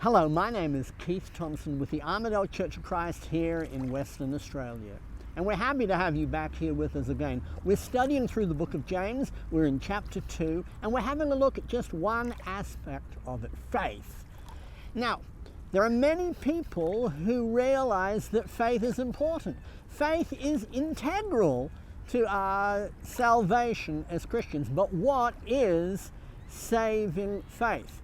Hello, my name is Keith Thompson with the Armadale Church of Christ here in Western Australia. And we're happy to have you back here with us again. We're studying through the book of James. We're in chapter 2, and we're having a look at just one aspect of it, faith. Now, there are many people who realize that faith is important. Faith is integral to our salvation as Christians. But what is saving faith?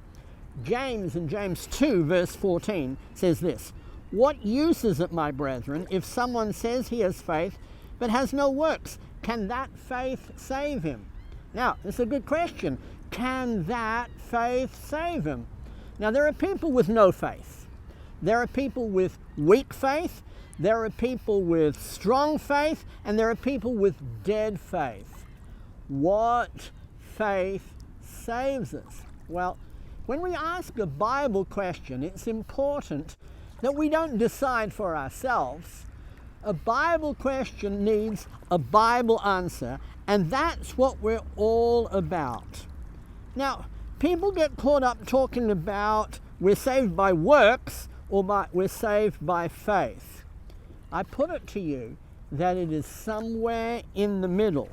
James in James 2 verse 14 says this, "What use is it, my brethren, if someone says he has faith but has no works? Can that faith save him?" Now, it's a good question. Can that faith save him? Now, there are people with no faith. There are people with weak faith. There are people with strong faith. And there are people with dead faith. What faith saves us? Well, when we ask a Bible question, it's important that we don't decide for ourselves. A Bible question needs a Bible answer, and that's what we're all about. Now, people get caught up talking about we're saved by works or we're saved by faith. I put it to you that it is somewhere in the middle.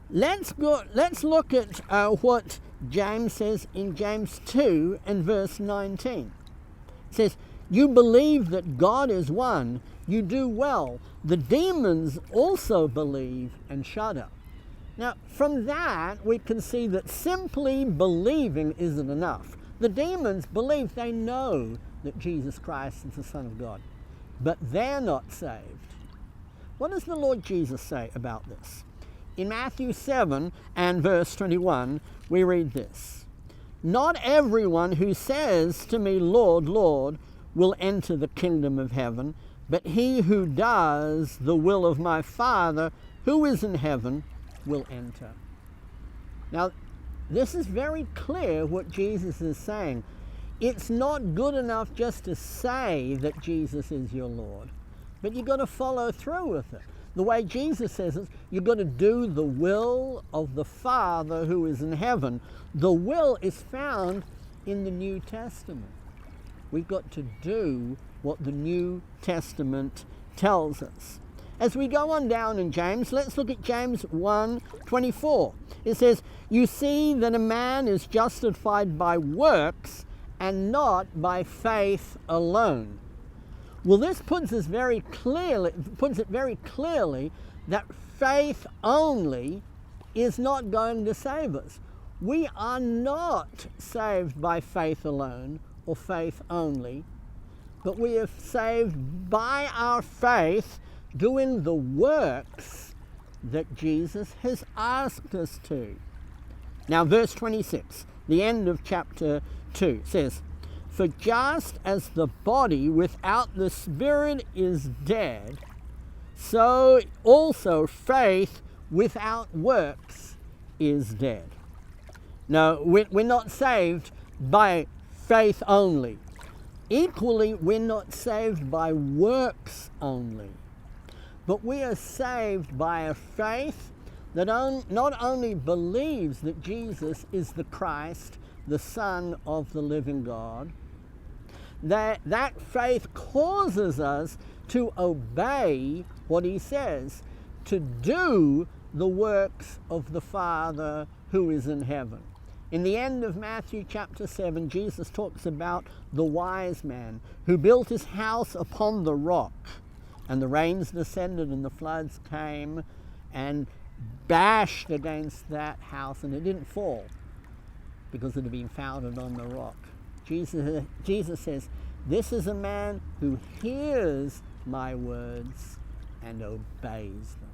Let's look at what James says in James 2 and verse 19. It says, "You believe that God is one. You do well. The demons also believe and shudder." Now, from that, we can see that simply believing isn't enough. The demons believe, they know that Jesus Christ is the Son of God, but they're not saved. What does the Lord Jesus say about this? In Matthew 7 and verse 21, we read this, "Not everyone who says to me, 'Lord, Lord,' will enter the kingdom of heaven, but he who does the will of my Father who is in heaven will enter." Now, this is very clear what Jesus is saying. It's not good enough just to say that Jesus is your Lord, but you've got to follow through with it. The way Jesus says it, you've got to do the will of the Father who is in heaven. The will is found in the New Testament. We've got to do what the New Testament tells us. As we go on down in James, let's look at James 1:24. It says, "You see that a man is justified by works and not by faith alone." Well, this puts it very clearly that faith only is not going to save us. We are not saved by faith alone or faith only, but we are saved by our faith doing the works that Jesus has asked us to. Now, verse 26, the end of chapter 2, says, "For just as the body without the spirit is dead, so also faith without works is dead." No, we're not saved by faith only. Equally, we're not saved by works only. But we are saved by a faith that not only believes that Jesus is the Christ, the Son of the living God, that faith causes us to obey what he says, to do the works of the Father who is in heaven. In the end of Matthew chapter 7, Jesus talks about the wise man who built his house upon the rock, and the rains descended and the floods came and bashed against that house, and it didn't fall because it had been founded on the rock. Jesus says, "This is a man who hears my words and obeys them."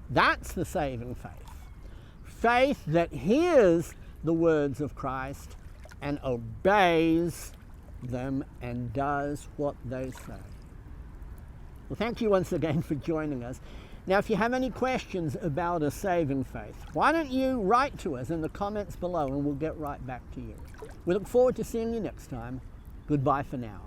That's the saving faith. Faith that hears the words of Christ and obeys them and does what they say. Well, thank you once again for joining us. Now, if you have any questions about a saving faith, why don't you write to us in the comments below and we'll get right back to you. We look forward to seeing you next time. Goodbye for now.